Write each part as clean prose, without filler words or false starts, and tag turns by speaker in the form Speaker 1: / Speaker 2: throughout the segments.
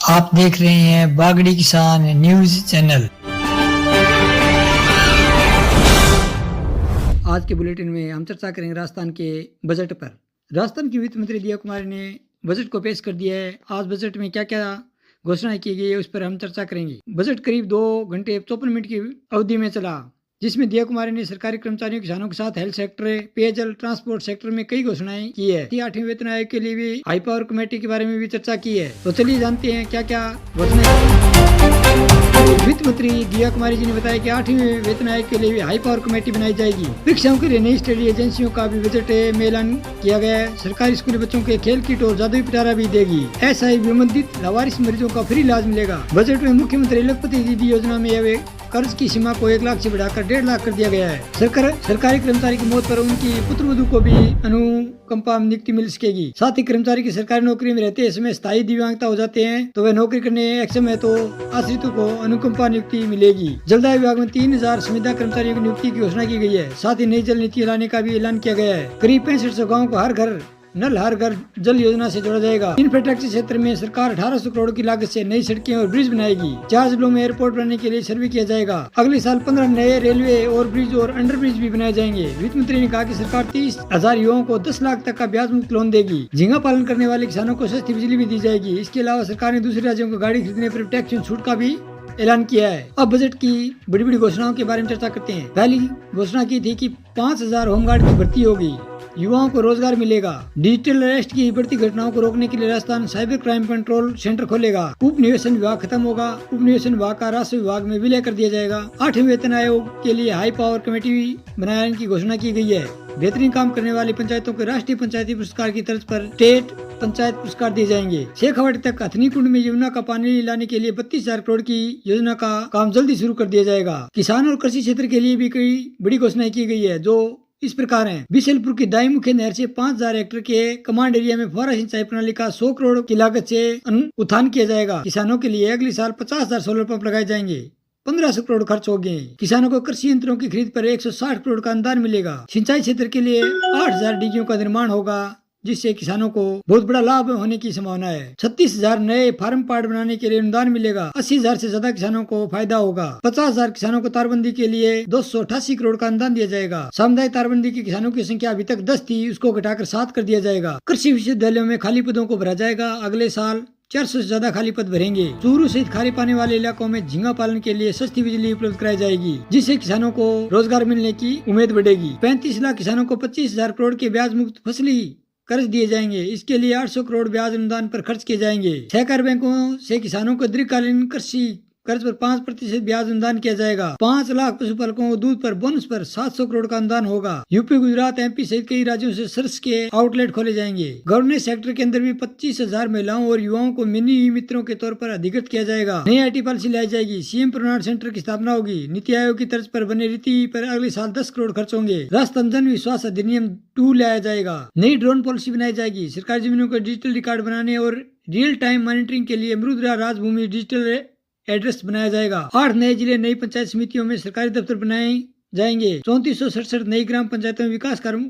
Speaker 1: आप देख रहे हैं बागड़ी किसान न्यूज चैनल।
Speaker 2: आज के बुलेटिन में हम चर्चा करेंगे राजस्थान के बजट पर। राजस्थान की वित्त मंत्री दिया कुमारी ने बजट को पेश कर दिया है। आज बजट में क्या क्या घोषणाएं की गई है उस पर हम चर्चा करेंगे। बजट करीब 2 घंटे 54 मिनट की अवधि में चला, जिसमें दिया कुमारी ने सरकारी कर्मचारियों किसानों के साथ हेल्थ सेक्टर, पेयजल, ट्रांसपोर्ट सेक्टर में कई घोषणाएं की है। 8वीं वेतन आयोग के लिए भी हाई पावर कमेटी के बारे में भी चर्चा की है। तो चलिए जानते हैं क्या क्या घोषणाएं। वित्त मंत्री दिया कुमारी जी ने बताया कि 8वीं वेतन आयोग के लिए भी हाई पावर कमेटी बनाई जाएगी। परीक्षाओं के लिए नई स्टडी एजेंसियों का भी बजट में ऐलान किया गया है। सरकारी स्कूली बच्चों के खेल किट और जादुई पिटारा भी देगी। SI विबंधित लावारिस मरीजों का फ्री इलाज मिलेगा। बजट में मुख्यमंत्री लखपति दीदी योजना में कर्ज की सीमा को 1 लाख से बढ़ाकर 1.5 लाख कर दिया गया है। सरकारी कर्मचारी की मौत पर उनकी पुत्रवधू को भी अनुकंपा नियुक्ति मिल सकेगी। साथ ही कर्मचारी की सरकारी नौकरी में रहते समय स्थायी दिव्यांगता हो जाते हैं तो वह नौकरी करने अक्षम है तो आश्रितों को अनुकंपा नियुक्ति मिलेगी। जलदाय विभाग में 3000 संविदा कर्मचारियों की नियुक्ति की घोषणा की गई है। साथ ही नई जल नीति लाने का भी ऐलान किया गया है। करीब 6500 गाँव को हर घर नल हर घर जल योजना से जोड़ा जाएगा। इंफ्रास्ट्रक्चर क्षेत्र में सरकार 1800 करोड़ की लागत से नई सड़कें और ब्रिज बनाएगी। 4 जिलों में एयरपोर्ट बनाने के लिए सर्वे किया जाएगा। अगले साल 15 नए रेलवे और ब्रिज और अंडर ब्रिज भी बनाए जाएंगे। वित्त मंत्री ने कहा कि सरकार 30,000 युवाओं को 10 लाख तक का ब्याज मुक्त लोन देगी। झींगा पालन करने वाले किसानों को सस्ती बिजली भी दी जाएगी। इसके अलावा सरकार ने दूसरे राज्यों को गाड़ी खरीदने पर टैक्स छूट का भी ऐलान किया है। अब बजट की बड़ी बड़ी घोषणाओं के बारे में चर्चा करते हैं। पहली घोषणा की थी कि 5000 होमगार्ड की भर्ती होगी, युवाओं को रोजगार मिलेगा। डिजिटल अरेस्ट की बढ़ती घटनाओं को रोकने के लिए Rajasthan cyber crime control centre खोलेगा। उपनिवेशन विभाग खत्म होगा। उपनिवेशन विभाग का राजस्व विभाग में विलय कर दिया जाएगा। 8वें वेतन आयोग के लिए हाई पावर कमेटी बनाने की घोषणा की गई है। बेहतरीन काम करने वाली पंचायतों को राष्ट्रीय पंचायती पुरस्कार की तर्ज पर स्टेट पंचायत पुरस्कार दिए जाएंगे। शेखावाटी तक हथनी कुंड में यमुना का पानी लाने के लिए 32,000 करोड़ की योजना का काम जल्दी शुरू कर दिया जाएगा। किसान और कृषि क्षेत्र के लिए भी कई बड़ी घोषणाएं की गई है जो इस प्रकार हैं। बिशलपुर की दाई मुख्य नहर से 5000 हेक्टेयर के कमांड एरिया में फुहारा सिंचाई प्रणाली का 100 करोड़ की लागत से उत्थान किया जाएगा। किसानों के लिए अगले साल 50,000 सोलर पंप लगाए जाएंगे। 1500 करोड़ खर्च हो गए। किसानों को कृषि यंत्रों की खरीद पर 160 करोड़ का अनुदान मिलेगा। सिंचाई क्षेत्र के लिए 8000 डीगियों का निर्माण होगा, जिससे किसानों को बहुत बड़ा लाभ होने की संभावना है। 36,000 नए फार्म पार्ट बनाने के लिए अनुदान मिलेगा। 80,000 से ज्यादा किसानों को फायदा होगा। 50,000 किसानों को तारबंदी के लिए 288 करोड़ का अनुदान दिया जाएगा। सामुदायिक तारबंदी के किसानों की संख्या अभी तक 10 थी, उसको घटाकर 7 कर दिया जाएगा। कृषि विश्वविद्यालयों में खाली पदों को भरा जाएगा। अगले साल 400 से ज्यादा खाली पद भरेंगे। चूरू सहित खारे पानी वाले इलाकों में झींगा पालन के लिए सस्ती बिजली उपलब्ध कराई जाएगी, जिससे किसानों को रोजगार मिलने की उम्मीद बढ़ेगी। 35 लाख किसानों को 25,000 करोड़ के ब्याज मुक्त फसली कर्ज दिए जाएंगे। इसके लिए 800 करोड़ ब्याज अनुदान पर खर्च किए जाएंगे। सहकारी बैंकों से किसानों को दीर्घकालीन कृषि कर्ज पर 5% ब्याज अनुदान किया जाएगा। 5 लाख पशुपालकों को दूध पर बोनस पर 700 करोड़ का अनुदान होगा। यूपी, गुजरात, MP सहित कई राज्यों से सर्स के आउटलेट खोले जाएंगे। गवर्नेंस सेक्टर के अंदर भी 25,000 महिलाओं और युवाओं को मिनी मित्रों के तौर पर अधिकृत किया जाएगा। नई IT पॉलिसी लाई जाएगी। CM प्रणाली सेंटर की स्थापना होगी। नीति आयोग की तर्ज पर बने रीति पर अगले साल 10 करोड़ खर्च होंगे। राष्ट्रीय जन विश्वास अधिनियम 2 लाया जाएगा। नई ड्रोन पॉलिसी बनाई जाएगी। सरकारी जमीनों का डिजिटल रिकॉर्ड बनाने और रियल टाइम मॉनिटरिंग के लिए मृदा राजभूमि डिजिटल एड्रेस बनाया जाएगा। 8 नए जिले नई पंचायत समितियों में सरकारी दफ्तर बनाए जाएंगे। 3467 नई ग्राम पंचायतों में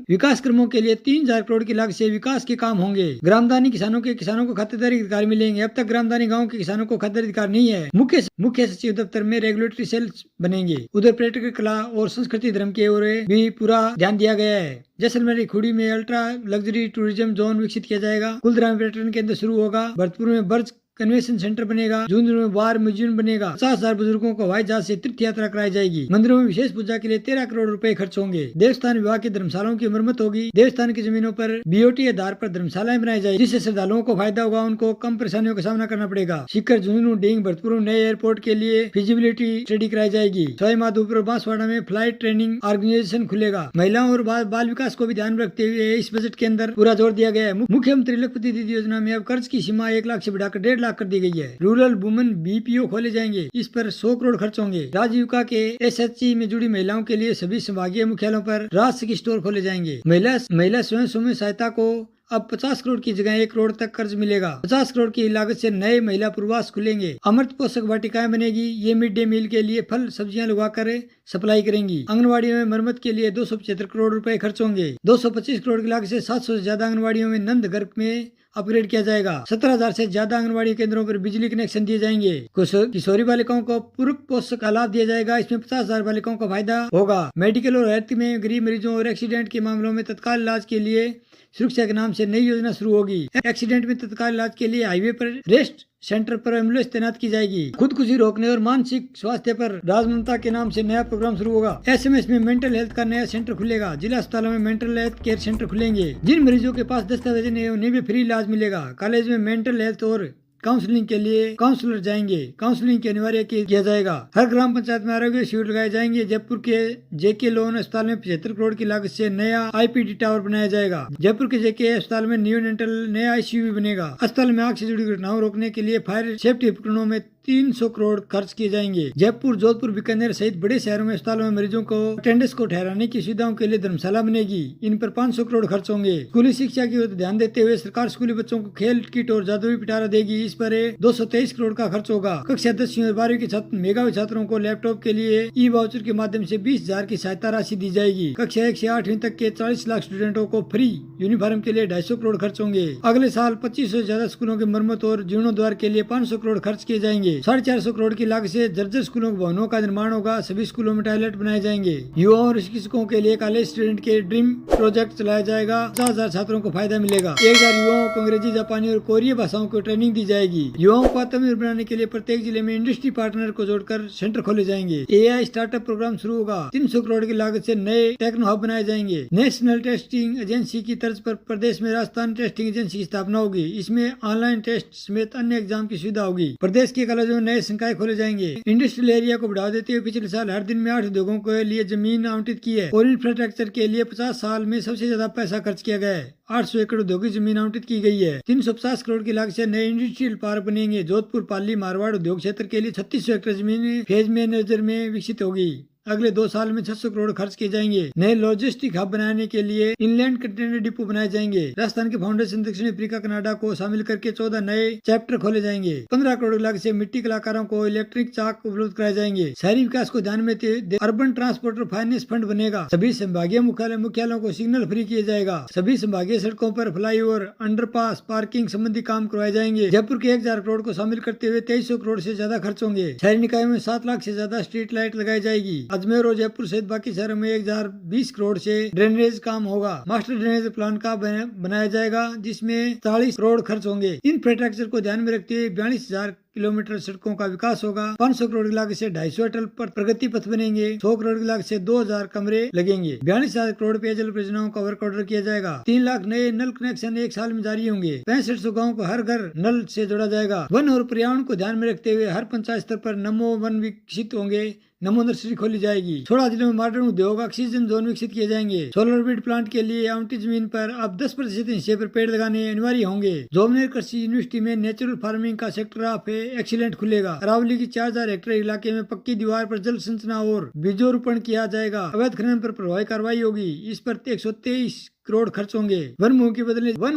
Speaker 2: विकास क्रमों के लिए 3000 करोड़ की लागत से विकास के काम होंगे। ग्रामदानी किसानों को खातेदारी अधिकार मिलेंगे। अब तक ग्रामदानी गाँव के किसानों को खातेदारी अधिकार नहीं है। मुख्य सचिव दफ्तर में रेगुलेटरी सेल बनेंगे। उधर पर्यटक, कला और संस्कृति, धर्म के ओर भी पूरा ध्यान दिया गया है। जैसलमेर खुड़ी में अल्ट्रा लग्जरी टूरिज्म जोन विकसित किया जाएगा। कुलग्राम पर्यटन केंद्र शुरू होगा। भरतपुर में बर्ज कन्वेंशन सेंटर बनेगा। झुंझुनू में वार म्यूजियम बनेगा। 50,000 बुजुर्गों को हवाई जहाज से तीर्थ यात्रा कराई जाएगी। मंदिरों में विशेष पूजा के लिए 13 करोड़ रुपए खर्च होंगे। देवस्थान विभाग की धर्मशालाओं की मरम्मत होगी। देवस्थान की जमीनों पर BOT आधार पर धर्मशालाएं बनाई जाएगी, जिससे श्रद्धालुओं को फायदा होगा। उनको कम परेशानियों का सामना करना पड़ेगा। सीकर, झुंझुनू, डींग, भरतपुर नए एयरपोर्ट के लिए फिजिबिलिटी स्टडी कराई जाएगी। सवाई माधोपुर, बांसवाड़ा में फ्लाइट ट्रेनिंग ऑर्गेनाइजेशन खुलेगा। महिलाओं और बाल विकास को भी ध्यान रखते हुए इस बजट के अंदर पूरा जोर दिया गया है। मुख्यमंत्री लखपति दीदी योजना में अब कर्ज की सीमा 1 लाख से बढ़ाकर 1.5 लाख कर दी गई है। रूरल वुमेन BPO खोले जाएंगे। इस पर 100 करोड़ खर्च होंगे। राजीविका के SHG में जुड़ी महिलाओं के लिए सभी संभागीय मुख्यालयों पर राष्ट्रीय स्टोर खोले जाएंगे। महिला स्वयं सहायता को अब 50 करोड़ की जगह 1 करोड़ तक कर्ज मिलेगा। 50 करोड़ की लागत से नए महिला पूर्वास खुलेंगे। अमृत पोषक वाटिकाएं बनेगी। ये मिड डे मील के लिए फल सब्जियां लगाकर सप्लाई करेंगी। आंगनबाड़ियों में मरम्मत के लिए 275 करोड़ रुपए खर्च होंगे। 225 करोड़ की लागत से 700 से ज्यादा आंगनबाड़ियों में नंद घर में अपग्रेड किया जाएगा। 17,000 से ज्यादा आंगनबाड़ी केंद्रों पर बिजली कनेक्शन दिए जाएंगे। किशोरी बालिकाओं को पूरक पोषक का लाभ दिया जाएगा। इसमें 50,000 बालिकाओं का फायदा होगा। मेडिकल और हेल्थ में गरीब मरीजों और एक्सीडेंट के मामलों में तत्काल इलाज के लिए सुरक्षा के नाम से नई योजना शुरू होगी। एक्सीडेंट में तत्काल इलाज के लिए हाईवे पर रेस्ट सेंटर पर एम्बुलेंस तैनात की जाएगी। खुदकुशी रोकने और मानसिक स्वास्थ्य पर राजममता के नाम से नया प्रोग्राम शुरू होगा। एसएमएस में मेंटल हेल्थ का नया सेंटर खुलेगा। जिला अस्पतालों में मेंटल हेल्थ केयर सेंटर खुलेंगे। जिन मरीजों के पास दस्तावेज नहीं है उन्हें भी फ्री इलाज मिलेगा। कॉलेज में मेंटल हेल्थ और काउंसलिंग के लिए काउंसलर जाएंगे। काउंसलिंग के अनिवार्य किया जाएगा। हर ग्राम पंचायत में आरोग्य शिविर लगाए जाएंगे। जयपुर के जेके लोन अस्पताल में 75 करोड़ की लागत से नया आईपीडी टावर बनाया जाएगा। जयपुर के जेके अस्पताल में नियोनेटल नया आईसीयू बनेगा। अस्पताल में आग से जुड़ी घटनाओं रोकने के लिए फायर सेफ्टी उपकरणों में 300 करोड़ खर्च किए जाएंगे। जयपुर, जोधपुर, बीकानेर सहित बड़े शहरों में अस्पतालों में मरीजों को अटेंडेंस को ठहराने की सुविधाओं के लिए धर्मशाला बनेगी। इन पर 500 करोड़ खर्च होंगे। स्कूली शिक्षा की ओर ध्यान देते हुए सरकार स्कूली बच्चों को खेल किट और जादुई पिटारा देगी। इस पर 223 करोड़ का खर्च होगा। कक्षा 10वीं और 12वीं के छात्र मेधावी छात्रों को लैपटॉप के लिए ई वाउचर के माध्यम से 20,000 की सहायता राशि दी जाएगी। कक्षा 1 से 8वीं तक के 40 लाख स्टूडेंटों को फ्री यूनिफॉर्म के लिए 250 करोड़ खर्च होंगे। अगले साल 2500 से ज्यादा स्कूलों की मरम्मत और जीर्णोद्धार के लिए 500 करोड़ खर्च किए जाएंगे। 450 करोड़ की लागत से जर्जर स्कूलों के भवनों का निर्माण होगा। सभी स्कूलों में टॉयलेट बनाए जाएंगे। युवाओं और शिक्षकों के लिए कॉलेज स्टूडेंट के ड्रीम प्रोजेक्ट चलाया जाएगा। 50,000 छात्रों को फायदा मिलेगा। 1,000 युवाओं को अंग्रेजी, जापानी और कोरिया भाषाओं को ट्रेनिंग दी जाएगी। युवाओं को आत्मनिर्भर बनाने के लिए प्रत्येक जिले में इंडस्ट्री पार्टनर को जोड़कर सेंटर खोले जाएंगे। एआई स्टार्टअप प्रोग्राम शुरू होगा। 300 करोड़ की लागत से नए टेक्नो हब बनाए जाएंगे। नेशनल टेस्टिंग एजेंसी की तर्ज पर प्रदेश में राजस्थान टेस्टिंग एजेंसी की स्थापना होगी। इसमें ऑनलाइन टेस्ट समेत अन्य एग्जाम की सुविधा होगी। प्रदेश के कॉलेजों में नए संकाय खोले जाएंगे। इंडस्ट्रियल एरिया को बढ़ावा देते हुए पिछले साल हर दिन में 8 उद्योगों के लिए जमीन आवंटित की है और इंफ्रास्ट्रक्चर के लिए 50 साल में सबसे ज्यादा पैसा खर्च किया गया है। 800 एकड़ उद्योगिक जमीन आवंटित की गई है। 350 करोड़ की लागत से नए इंडस्ट्रियल पार्क बनेंगे। जोधपुर, पाली, मारवाड़ उद्योग क्षेत्र के लिए 3600 एकड़ जमीन फेज मैनेजर में विकसित होगी। अगले 2 साल में 600 करोड़ खर्च किए जाएंगे। नए लॉजिस्टिक हब बनाने के लिए इनलैंड कंटेनर डिपो बनाए जाएंगे। राजस्थान के फाउंडेशन दक्षिण अफ्रीका, कनाडा को शामिल करके 14 नए चैप्टर खोले जाएंगे। 15 करोड़ लागत से मिट्टी कलाकारों को इलेक्ट्रिक चाक उपलब्ध कराए जाएंगे। शहरी विकास को ध्यान में अर्बन ट्रांसपोर्टर फाइनेंस फंड बनेगा। सभी संभागीय मुख्यालयों को सिग्नल फ्री किया जाएगा। सभी संभागीय सड़कों पर फ्लाईओवर, अंडरपास, पार्किंग संबंधी काम करवाए जाएंगे। जयपुर के 1,000 करोड़ को शामिल करते हुए 2300 करोड़ से ज्यादा खर्च होंगे। शहरी निकायों में 7 लाख से ज्यादा स्ट्रीट लाइट लगाई जाएगी। अजमेर और जयपुर सहित बाकी शहरों में 1020 करोड़ से ड्रेनेज काम होगा। मास्टर ड्रेनेज प्लान का बनाया जाएगा जिसमें 40 करोड़ खर्च होंगे। इंफ्रास्ट्रक्चर को ध्यान में रखते हुए 42,000 किलोमीटर सड़कों का विकास होगा। 500 करोड़ की लागत से 250 अटल पर प्रगति पथ बनेंगे। 100 करोड़ की लागत से 2,000 कमरे लगेंगे। 42,000 करोड़ पेयजल परियोजनाओं का वर्क ऑर्डर किया जाएगा। 3 लाख नए नल कनेक्शन 1 साल में जारी होंगे। 6500 गाँव को हर घर नल से जोड़ा जाएगा। वन और पर्यावरण को ध्यान में रखते हुए हर पंचायत स्तर पर नमो वन विकसित होंगे। नमो नर्सरी खोली जाएगी। 16 जिलों में मॉडर्न उद्योग ऑक्सीजन जोन विकसित किए जाएंगे। सोलर विंड प्लांट के लिए आवंटित जमीन पर अब 10% हिस्से पर पेड़ लगाने अनिवार्य होंगे। जोबनेर कृषि यूनिवर्सिटी में नेचुरल फार्मिंग का सेक्टर ऑफ एक्सीलेंट खुलेगा। अरावली की 4000 हेक्टेयर इलाके में पक्की दीवार पर जल संचना और बीजोरोपण किया जाएगा। अवैध खनन पर प्रभावी कार्रवाई होगी। इस पर 123 करोड़ खर्च होंगे। वन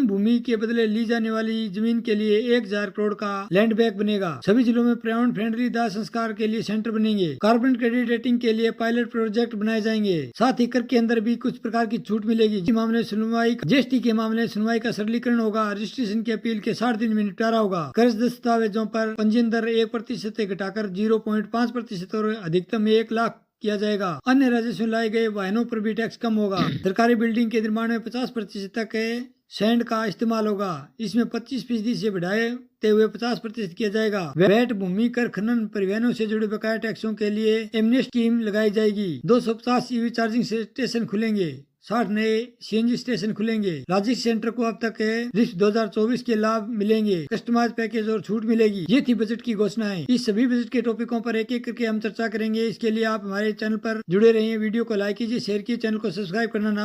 Speaker 2: भूमि के बदले ली जाने वाली जमीन के लिए 1,000 करोड़ का लैंड बैंक बनेगा। सभी जिलों में पर्यावरण फ्रेंडली दाह संस्कार के लिए सेंटर बनेंगे। कार्बन क्रेडिट रेटिंग के लिए पायलट प्रोजेक्ट बनाए जाएंगे। साथ ही कर के अंदर भी कुछ प्रकार की छूट मिलेगी। जीएसटी के मामले सुनवाई का सरलीकरण होगा। रजिस्ट्रेशन की अपील के 60 दिन में निपटारा होगा। कर्ज दस्तावेजों पर पंजीयन दर 1% से घटाकर 0.5% और अधिकतम 1 लाख किया जाएगा। अन्य राजस्व में लाए गए वाहनों पर भी टैक्स कम होगा। सरकारी बिल्डिंग के निर्माण में 50% तक सैंड का इस्तेमाल होगा। इसमें 25% से बढ़ाते हुए 50% किया जाएगा। वैट, भूमि कर, खनन, परिवहनों से जुड़े बकाया टैक्सों के लिए एमनेस्टी स्कीम लगाई जाएगी। 250 ईवी चार्जिंग स्टेशन खुलेंगे। 60 नए सीएनजी स्टेशन खुलेंगे। लॉजिस्टिक सेंटर को अब तक रिफ्ट 2024 के लाभ मिलेंगे। कस्टमाइज पैकेज और छूट मिलेगी। ये थी बजट की घोषणाएं। इस सभी बजट के टॉपिकों पर एक एक करके हम चर्चा करेंगे। इसके लिए आप हमारे चैनल पर जुड़े रहिए। वीडियो को लाइक कीजिए, शेयर कीजिए, चैनल को सब्सक्राइब करना ना